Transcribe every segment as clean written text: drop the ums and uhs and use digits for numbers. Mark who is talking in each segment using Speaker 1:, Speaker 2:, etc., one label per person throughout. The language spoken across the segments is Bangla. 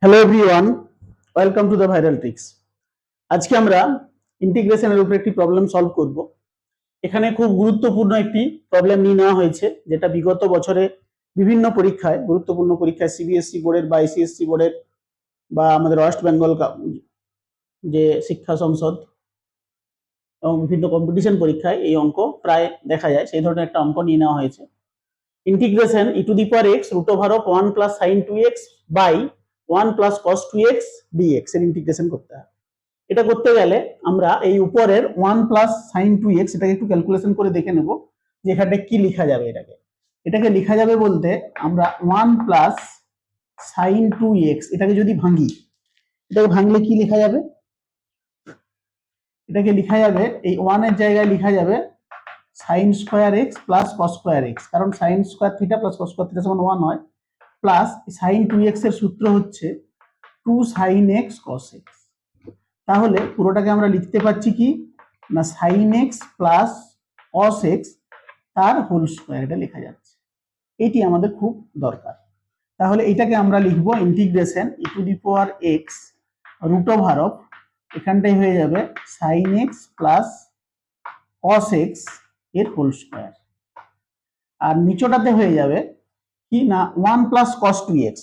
Speaker 1: Hello everyone, welcome to the viral tricks. আজকে আমরা ইন্টিগ্রেশনের উপর একটি প্রবলেম সলভ করব। এখানে খুব গুরুত্বপূর্ণ একটি প্রবলেম নিয়ে নেওয়া হয়েছে, যেটা বিগত বছরে বিভিন্ন পরীক্ষায়, গুরুত্বপূর্ণ পরীক্ষায় সিবিএসসি বোর্ডের বা আইসিএসসি বোর্ডের বা আমাদের ওয়েস্ট বেঙ্গল যে শিক্ষা সংসদ এবং বিভিন্ন কম্পিটিশন পরীক্ষায় এই অঙ্ক প্রায় দেখা যায়। সেই ধরনের একটা অঙ্ক নিয়ে নেওয়া হয়েছে। Integration E to the power x root over of 1 plus sine 2x by 1 plus cos 2x dx এর ইন্টিগ্রেশন করতে হবে। এটা করতে গেলে আমরা এই উপরের 1 প্লাস সাইন 2x এটাকে একটু ক্যালকুলেশন করে দেখে নেব যে এখানে কি লেখা যাবে। এটাকে লেখা যাবে বলতে আমরা 1 প্লাস সাইন 2x এটাকে যদি ভাঙি, এটাকে ভাঙলে কি লেখা যাবে? এটাকে লেখা যাবে এই 1 এর জায়গায় লেখা যাবে sine square X plus cos square X, কারণ sine square theta plus cos square theta সমান 1 হয়, প্লাস সাইন 2x এর সূত্র হচ্ছে 2 সাইন এক্স কস এক্স। তাহলে পুরোটাকে আমরা লিখতে পারছি কি না, sine x plus cos x তার হোল স্কোয়ার, এটা লেখা যাচ্ছে। এটি আমাদের খুব দরকার। তাহলে এটাকে আমরা লিখবো integration E to the power x root over of, এখানটাই হয়ে যাবে sine x plus cos X এর হোল স্কোয়ার, আর নিচটাতে হয়ে যাবে কি না 1 প্লাস কস 2x।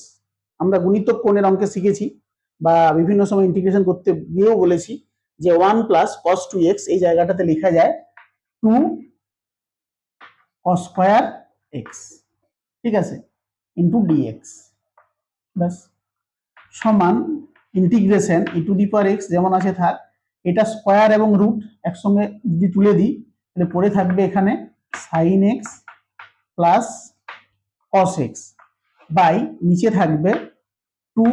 Speaker 1: আমরা গুণিতক কোণের অঙ্কে শিখেছি বা বিভিন্ন সময় ইন্টিগ্রেশন করতে গিয়েও বলেছি যে 1 প্লাস কস 2x এই জায়গাটাতে লেখা যায় 2 কস স্কয়ার এক্স, ঠিক আছে, ইন্টু ডিএক্স, ব্যাস, সমান integration E to the power x যেমন আছে থাক, এটা স্কয়ার এবং রুট একসঙ্গে যদি তুলে দিই তাহলে পড়ে থাকবে এখানে sine x plus cos x by নিচে থাকবে 2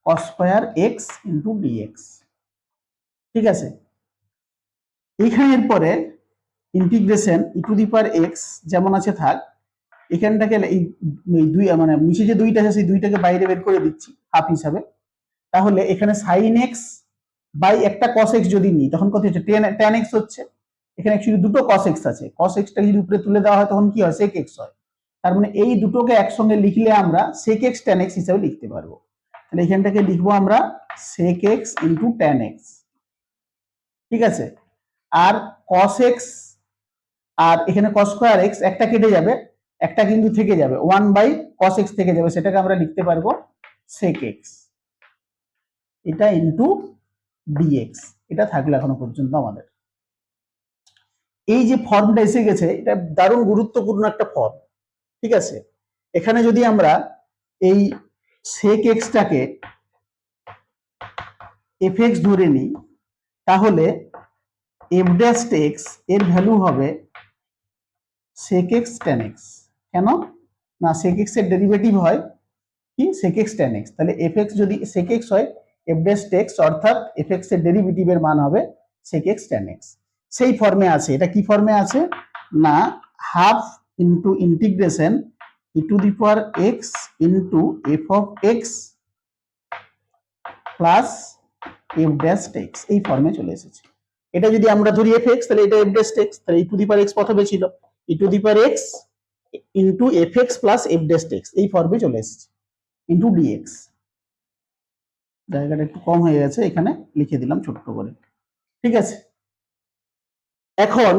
Speaker 1: cos square x into dx, ঠিক আছে। এইখানের পরে integration E to the power x যেমন আছে থাক, এখানটাকে এই দুই মানে নিচে যে দুইটা আছে সেই দুইটাকে বাইরে বের করে দিচ্ছি হাফ হিসাবে। তাহলে এখানে সাইন এক্স বাই একটা কস এক্স যদি নিই তখন কত হচ্ছে, ট্যান এক্স হচ্ছে। এখানে অ্যাকচুয়ালি দুটো কস এক্স আছে, কস এক্সটাকে যদি উপরে তুলে দেওয়া হয় তখন কি হয়, সেক এক্স হয়। তার মানে এই দুটোকে একসঙ্গে লিখলে আমরা সেক এক্স ট্যান এক্স হিসাবে লিখতে পারবো। তাহলে এখানটাকে লিখবো আমরা sec x into tan x, ঠিক আছে। আর কস এক্স আর এখানে কস স্কয়ার এক্স একটা কেটে যাবে, একটা কিন্তু থেকে যাবে, 1 বাই কস এক্স থেকে যাবে, সেটাকে আমরা লিখতে পারবো সেক এক্স, এটা ইন্টু ডিএক্স। এটা থাকলো এখনো পর্যন্ত আমাদের। এই যে ফর্মটা এসে গেছে এটা দারুণ গুরুত্বপূর্ণ একটা ফর্ম, ঠিক আছে। এখানে যদি আমরা এই সেক এক্সটাকে এফ এক্স ধরে নিই তাহলে এফ ড্যাশ এক্স এর ভ্যালু হবে সেক এক্স ট্যান এক্স। কেন না, সেক এক্স এর ডেরিভেটিভ হয় কি সেক এক্স ট্যান এক্স, তাহলে এফ এক্স যদি সেক এক্স হয় এফ ড্যাশ এক্স অর্থাৎ এফ এক্স এর ডেরিভেটিভের মান হবে সেক এক্স ট্যান এক্স। সেই ফর্মে আছে। এটা কি ফর্মে আছে না, half into integration E to the power X into F of x plus F dash X, এই ফর্মে চলে এসেছে। এটা যদি আমরা ধরি এফ এক্স তাহলে এটা এফ ড্যাশ এক্স, তাহলে ই টু দি পাওয়ার এক্স প্রথমে ছিল E to the power X into F X plus F dash X, এই ফর্মে চলে এসেছে ইন্টু ডিএক্স। জায়গাটা একটু কম হয়ে গেছে, এখানে লিখে দিলাম ছোট্ট করে, ঠিক আছে। এখন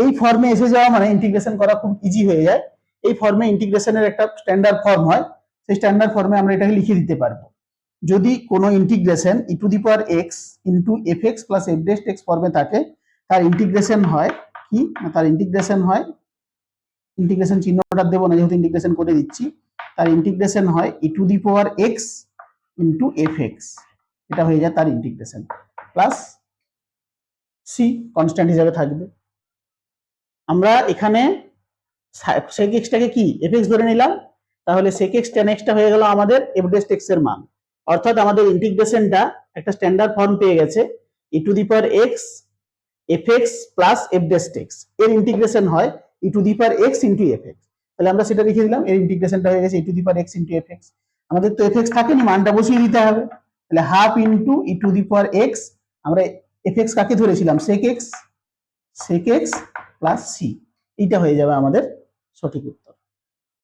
Speaker 1: এই ফর্মে এসে যাওয়া মানে ইন্টিগ্রেশন করা খুব ইজি হয়ে যায়। এই ফর্মে ইন্টিগ্রেশনের একটা স্ট্যান্ডার্ড ফর্ম হয়, সেই স্ট্যান্ডার্ড ফর্মে আমরা এটাকে লিখে দিতে পারবো। যদি কোনো integration E to the power X into F X plus F dash x ফর্মে থাকে, তার ইন্টিগ্রেশন হয় কি, তার ইন্টিগ্রেশন হয়, ইন্টিগ্রেশন চিহ্নটা দেবো না যেহেতু ইন্টিগ্রেশন করে দিচ্ছি, তার ইন্টিগ্রেশন হয় E to the power X into F X, এটা হয়ে যায় তার ইন্টিগ্রেশন, প্লাস সি কনস্ট্যান্ট হিসাবে থাকবে। আমরা এখানে সেক এক্সটাকে কি এফ এক্স ধরে নিলাম, তাহলে সেক এক্স ট্যান এক্সটা হয়ে গেল আমাদের এফ ড্যাশ এক্স এর মান, অর্থাৎ আমাদের ইন্টিগ্রেশনটা একটা স্ট্যান্ডার্ড ফর্ম পেয়ে গেছে E to the power X F X plus F dash X, এর ইন্টিগ্রেশন হয় E to the power X into F X. তাহলে আমরা সেটা লিখে দিলাম, এর ইন্টিগ্রেশনটা হয়ে গেছে E to the power X into F X. আমাদের তো এফ এক্স থাকেনি, মানটা বসিয়ে দিতে হবে, তাহলে half into E to the power x, আমরা এফ এক্স কাকে ধরেছিলাম সেক এক্স প্লাস সি, এইটা হয়ে যাবে আমাদের সঠিক উত্তর।